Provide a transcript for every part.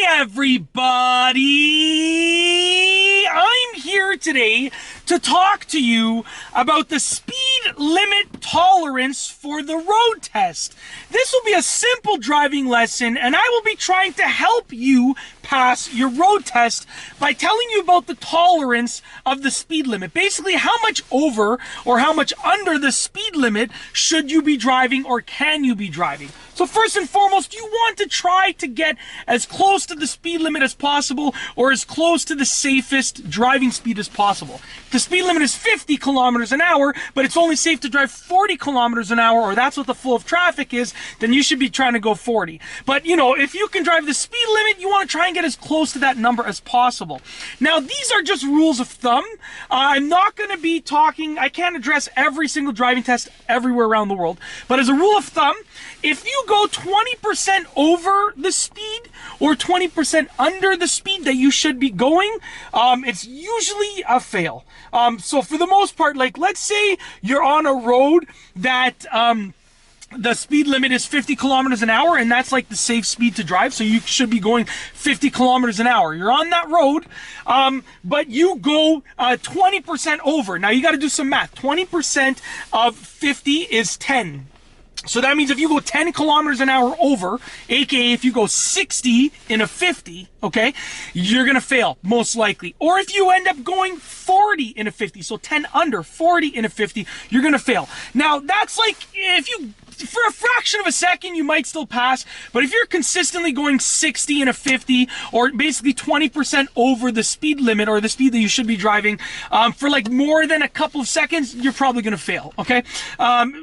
everybody! I'm here today to talk to you about the speed limit tolerance for the road test. This will be a simple driving lesson, and I will be trying to help you pass your road test by telling you about the tolerance of the speed limit. Basically, how much over or how much under the speed limit should you be driving or can you be driving. So first and foremost, you want to try to get as close to the speed limit as possible or as close to the safest driving speed as possible. If the speed limit is 50 kilometers an hour, but it's only safe to drive 40 kilometers an hour, or that's what the flow of traffic is, then you should be trying to go 40. But, you know, if you can drive the speed limit, you want to try and get as close to that number as possible. Now, these are just rules of thumb. I'm not going to be talking, I can't address every single driving test everywhere around the world, but as a rule of thumb, if you go 20% over the speed or 20% under the speed that you should be going, it's usually a fail. So for the most part, like let's say you're on a road that the speed limit is 50 kilometers an hour, and that's like the safe speed to drive, so you should be going 50 kilometers an hour. You're on that road, but you go 20% over. Now you got to do some math. 20% of 50 is 10. So that means if you go 10 kilometers an hour over, aka if you go 60 in a 50, okay, you're going to fail, most likely. Or if you end up going 40 in a 50, so 10 under, 40 in a 50, you're going to fail. Now, that's like, if you, for a fraction of a second, you might still pass, but if you're consistently going 60 in a 50, or basically 20% over the speed limit, or the speed that you should be driving, for like more than a couple of seconds, you're probably going to fail, okay?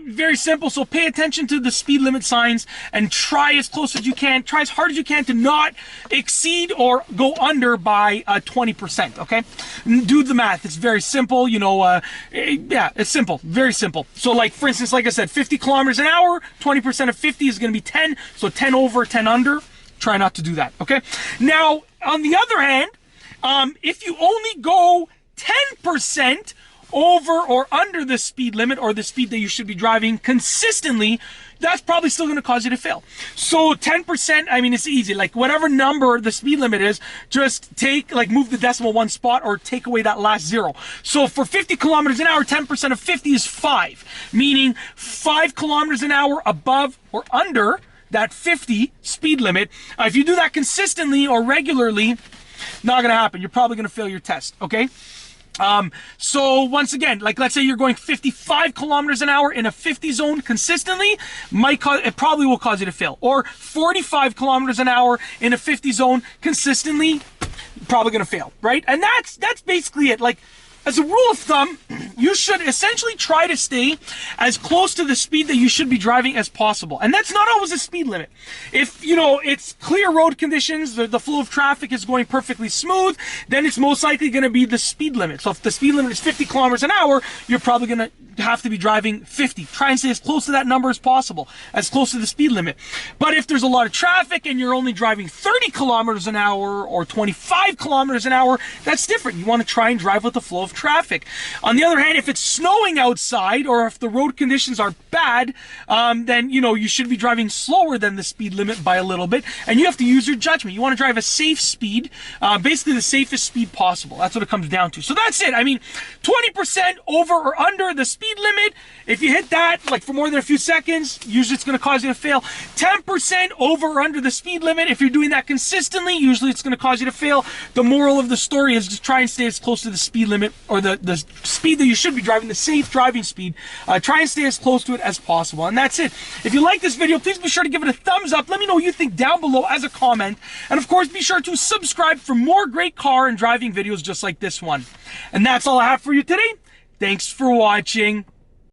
Very simple, so pay attention to the speed limit signs and try as close as you can, try as hard as you can to not exceed or go under by 20%, okay? Do the math. It's very simple, you know, yeah, it's simple, very simple. So like, for instance, like I said, 50 kilometers an hour, 20% of 50 is going to be 10, so 10 over, 10 under. Try not to do that, okay? Now, on the other hand, if you only go 10% over or under the speed limit or the speed that you should be driving consistently, that's probably still going to cause you to fail. So 10%, I mean, it's easy. Like whatever number the speed limit is, just take, like move the decimal one spot or take away that last zero. So for 50 kilometers an hour, 10% of 50 is 5, meaning 5 kilometers an hour above or under that 50 speed limit. If you do that consistently or regularly, not going to happen. You're probably going to fail your test, okay? So once again, like let's say you're going 55 kilometers an hour in a 50 zone consistently, it probably will cause you to fail. Or 45 kilometers an hour in a 50 zone consistently, probably going to fail, right? And that's basically it. Like, as a rule of thumb, you should essentially try to stay as close to the speed that you should be driving as possible. And that's not always a speed limit. If, you know, it's clear road conditions, the flow of traffic is going perfectly smooth, then it's most likely going to be the speed limit. So if the speed limit is 50 kilometers an hour, you're probably going to have to be driving 50. Try and stay as close to that number as possible, as close to the speed limit. But if there's a lot of traffic and you're only driving 30 kilometers an hour or 25 kilometers an hour, that's different. You want to try and drive with the flow of traffic. On the other hand, if it's snowing outside or if the road conditions are bad, then, you know, you should be driving slower than the speed limit by a little bit, and you have to use your judgment. You want to drive a safe speed, basically the safest speed possible. That's what it comes down to. So that's it. I mean, 20% over or under the speed limit, if you hit that, like for more than a few seconds, usually it's going to cause you to fail. 10% over or under the speed limit, if you're doing that consistently, usually it's going to cause you to fail. The moral of the story is just try and stay as close to the speed limit or the speed that you should be driving, the safe driving speed. Try and stay as close to it as possible. And that's it. If you like this video, please be sure to give it a thumbs up. Let me know what you think down below as a comment. And of course, be sure to subscribe for more great car and driving videos just like this one. And that's all I have for you today. Thanks for watching.